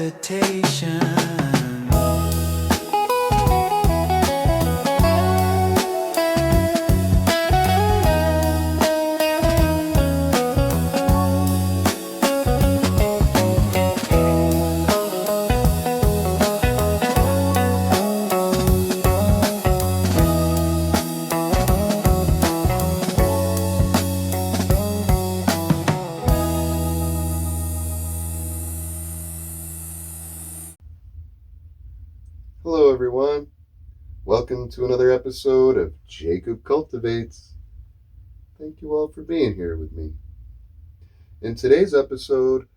hesitation. Hello everyone, welcome to another episode of Jacob Cultivates. Thank you all for being here with me. In today's episode,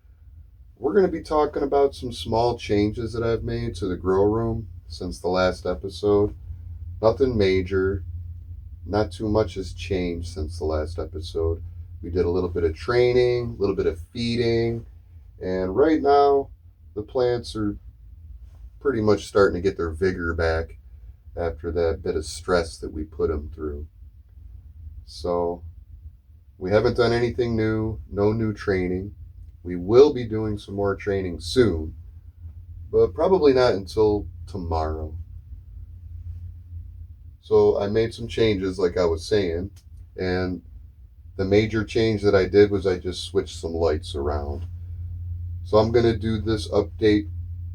we're going to be talking about some small changes that I've made to the grow room since the last episode. Nothing major, not too much has changed since the last episode. We did a little bit of training, a little bit of feeding, and right now the plants are pretty much starting to get their vigor back after that bit of stress that we put them through. So we haven't done anything new, no new training. We will be doing some more training soon, but probably not until tomorrow. So I made some changes like I was saying, and the major change that I did was I just switched some lights around. So I'm going to do this update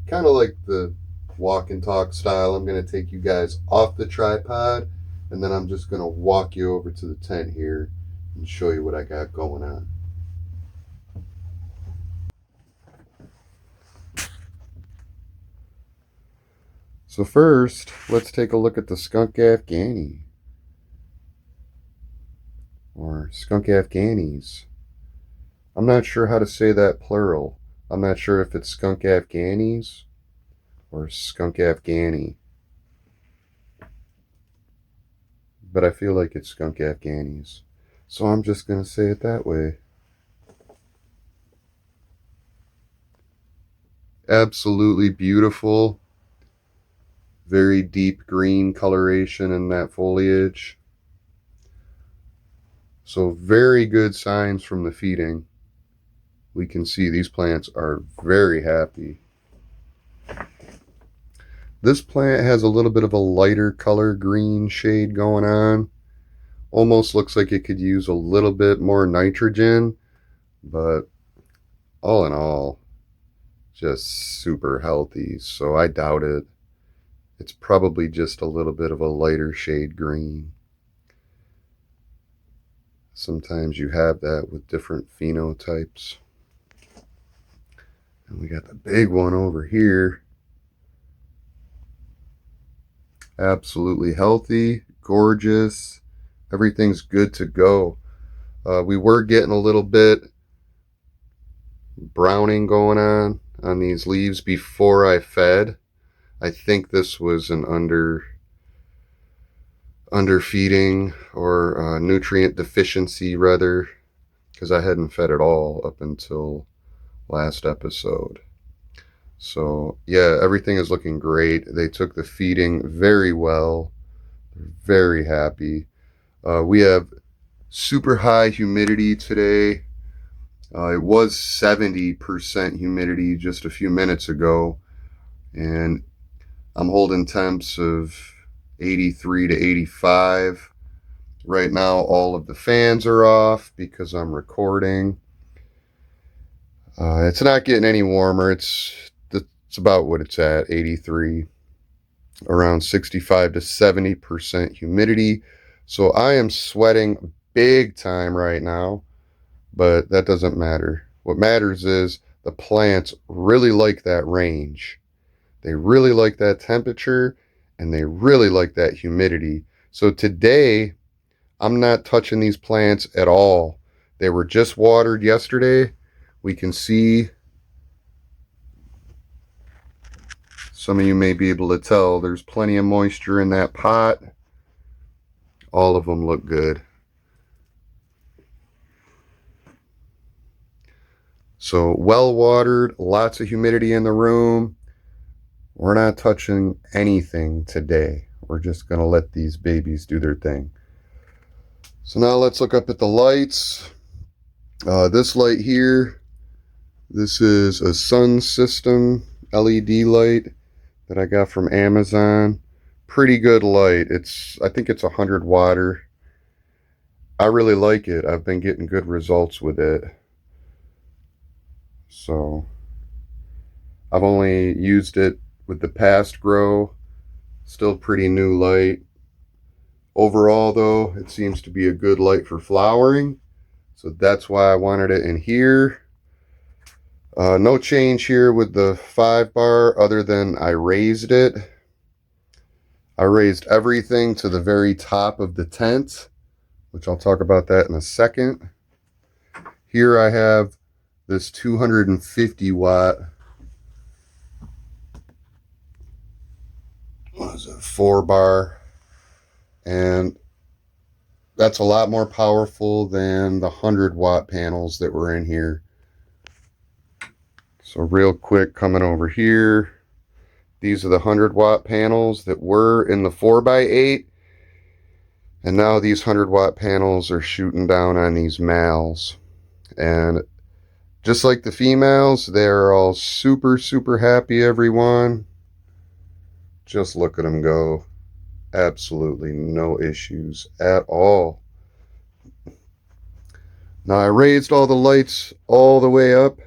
kind of like the walk and talk style. I'm going to take you guys off the tripod, and then I'm just going to walk you over to the tent here and show you what I got going on. So first, let's take a look at the Skunk Afghani, or Skunk Afghanis. I'm not sure how to say that plural. I'm not sure if it's Skunk Afghanis or Skunk Afghani, but I feel like it's Skunk Afghanis, so I'm just going to say it that way. Absolutely beautiful, very deep green coloration in that foliage. So very good signs from the feeding. We can see these plants are very happy. This plant has a little bit of a lighter color green shade going on. Almost looks like it could use a little bit more nitrogen, but all in all, just super healthy. So I doubt it. It's probably just a little bit of a lighter shade green. Sometimes you have that with different phenotypes. And we got the big one over here. Absolutely healthy, gorgeous. Everything's good to go. We were getting a little bit browning going on these leaves before I fed. I think this was an underfeeding or nutrient deficiency rather, because I hadn't fed at all up until last episode. So yeah, everything is looking great. They took the feeding very well. They're very happy. We have super high humidity today. It was 70% humidity just a few minutes ago, and I'm holding temps of 83 to 85. Right now, all of the fans are off because I'm recording. It's not getting any warmer. It's about what it's at, 83. Around 65 to 70% humidity. So I am sweating big time right now, but that doesn't matter. What matters is the plants really like that range. They really like that temperature, and they really like that humidity. So today, I'm not touching these plants at all. They were just watered yesterday. We can see, some of you may be able to tell, there's plenty of moisture in that pot. All of them look good. So well watered, lots of humidity in the room. We're not touching anything today. We're just going to let these babies do their thing. So now let's look up at the lights. This light here, this is a sun system LED light that I got from Amazon. Pretty good light. I think it's 100 watt. I really like it. I've been getting good results with it. So I've only used it with the past grow. Still pretty new light. Overall though, it seems to be a good light for flowering. So that's why I wanted it in here. No change here with the 5-bar other than I raised it. I raised everything to the very top of the tent, which I'll talk about that in a second. Here I have this 250 watt, 4-bar, and that's a lot more powerful than the 100-watt panels that were in here. So real quick, coming over here, these are the 100-watt panels that were in the 4x8, and now these 100-watt panels are shooting down on these males. And just like the females, they're all super, super happy, everyone. Just look at them go. Absolutely no issues at all. Now I raised all the lights all the way up.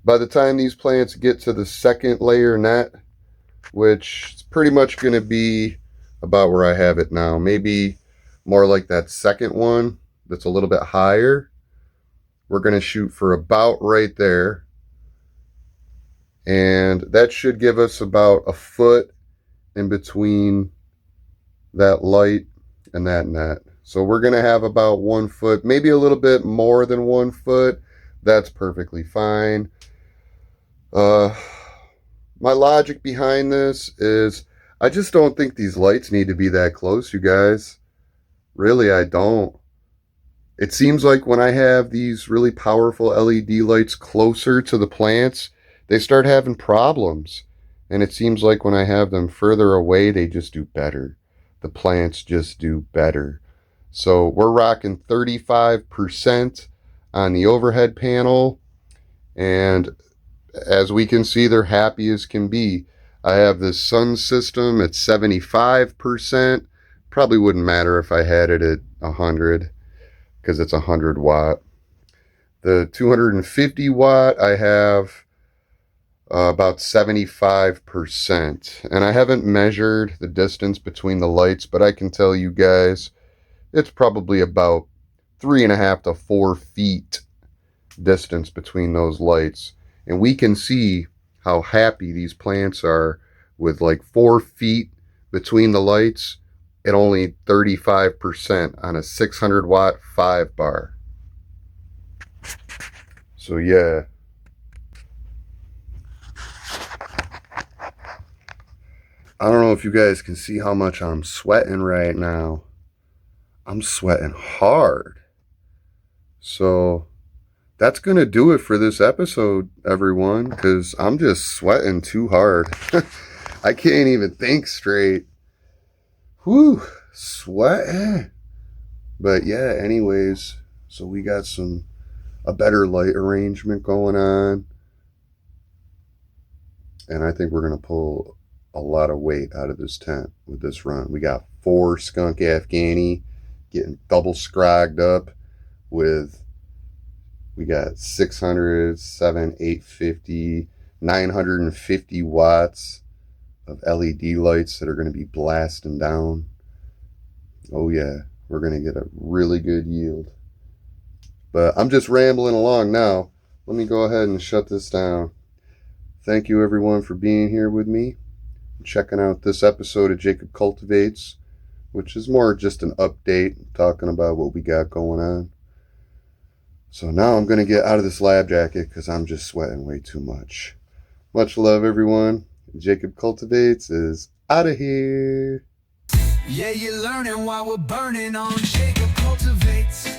By the time these plants get to the second layer net, which is pretty much going to be about where I have it now, maybe more like that second one that's a little bit higher, we're going to shoot for about right there. And that should give us about a foot in between that light and that net. So we're going to have about 1 foot, maybe a little bit more than 1 foot. That's perfectly fine. My logic behind this is I just don't think these lights need to be that close, you guys. Really, I don't. It seems like when I have these really powerful LED lights closer to the plants, they start having problems. And it seems like when I have them further away, they just do better. The plants just do better. So we're rocking 35% on the overhead panel. And as we can see, they're happy as can be. I have this sun system at 75%. Probably wouldn't matter if I had it at 100 because it's 100 watt. The 250 watt, I have about 75%. And I haven't measured the distance between the lights, but I can tell you guys it's probably about 3.5 to 4 feet distance between those lights. And we can see how happy these plants are with like 4 feet between the lights at only 35% on a 600 watt 5-bar. So yeah. I don't know if you guys can see how much I'm sweating right now. I'm sweating hard. So that's going to do it for this episode, everyone, because I'm just sweating too hard. I can't even think straight. Whew, sweating. But yeah, anyways, so we got a better light arrangement going on. And I think we're going to pull a lot of weight out of this tent with this run. We got 4 Skunk Afghani getting double scrogged up with... We got 600, 7, 850, 950 watts of LED lights that are going to be blasting down. Oh yeah, we're going to get a really good yield. But I'm just rambling along now. Let me go ahead and shut this down. Thank you everyone for being here with me, checking out this episode of Jacob Cultivates, which is more just an update, talking about what we got going on. So now I'm going to get out of this lab jacket because I'm just sweating way too much. Much love, everyone. Jacob Cultivates is out of here. Yeah, you're learning while we're burning on Jacob Cultivates.